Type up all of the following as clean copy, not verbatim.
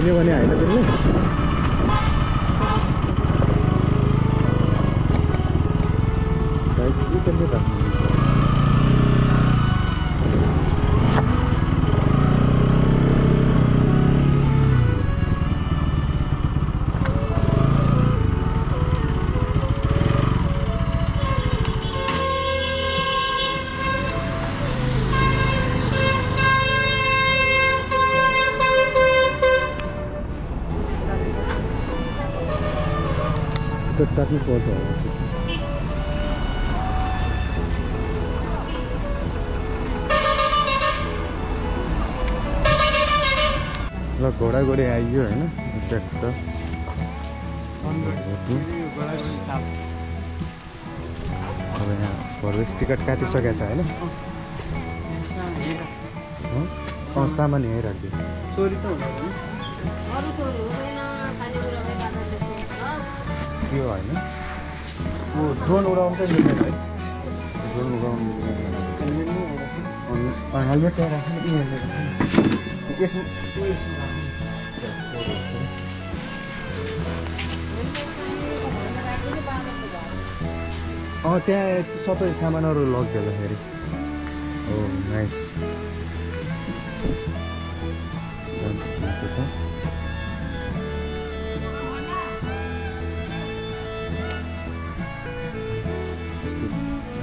राख्ने भने होइन त्यसले बाइक चाहिँ त्यसले राख्नु काट्नु पर्छ होला ल घोडाघोडी आइयो होइन ट्र्याक्टर अब यहाँ भर्वेस टिकट काटिसकेको छ होइन सामान यहीँ राखिदियो चोरी त हुँदैन त्यो होइन ऊ ड्रोन उडाउनु चाहिँ मिल्दैन है ड्रोन उडाउनु हेलमेट त्यहाँ राख्नु यसमा त्यहाँ सबै सामानहरू लगिदिँदाखेरि हो नाइस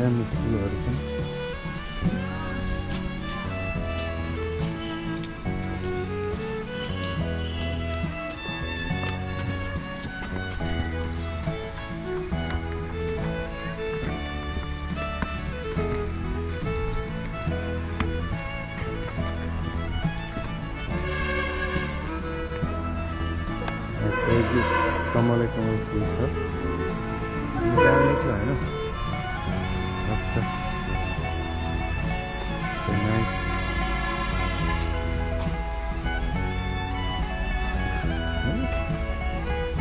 राम्रो फुलहरू छन् कमलै कमल फुल छ दामी छ होइन नाइस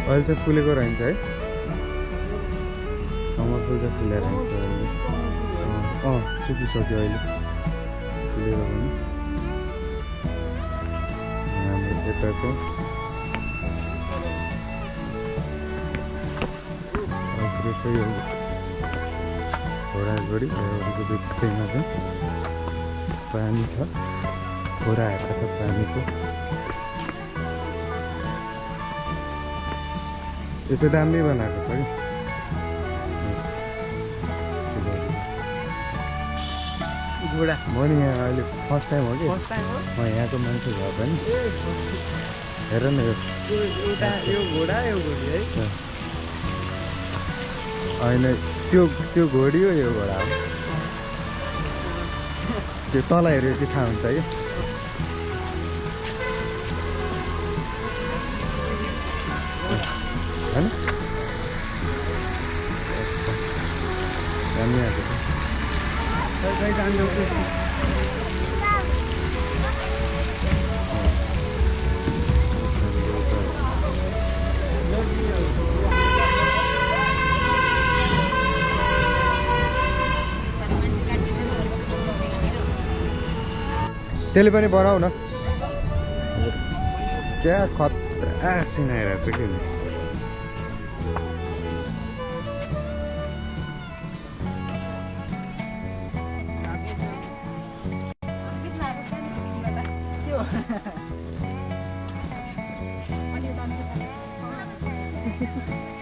अहिले चाहिँ फुलेको रहन्छ है कमल फुल चाहिँ फुलेर रहन्छ अहिले सुकिसक्यो अहिले फुलेर पनि हाम्रो यता चाहिँ यो घोडाघोडी घोडाको बिचमा चाहिँ पानी छ घोडा आएको छ पानीको यसो दामी बनाएको छ कि घोडा म नि यहाँ अहिले फर्स्ट टाइम हो कि म यहाँको मान्छे भए पनि हेर न यो घोडा यो घोडी है होइन त्यो घोडी हो यो घोडा हो त्यो तल हेऱ्यो चाहिँ थाहा हुन्छ कि होइन दामी आएको छ त्यसले पनि बनाऊ न क्या खतरा सिन आइरहेको छ कि Thank you.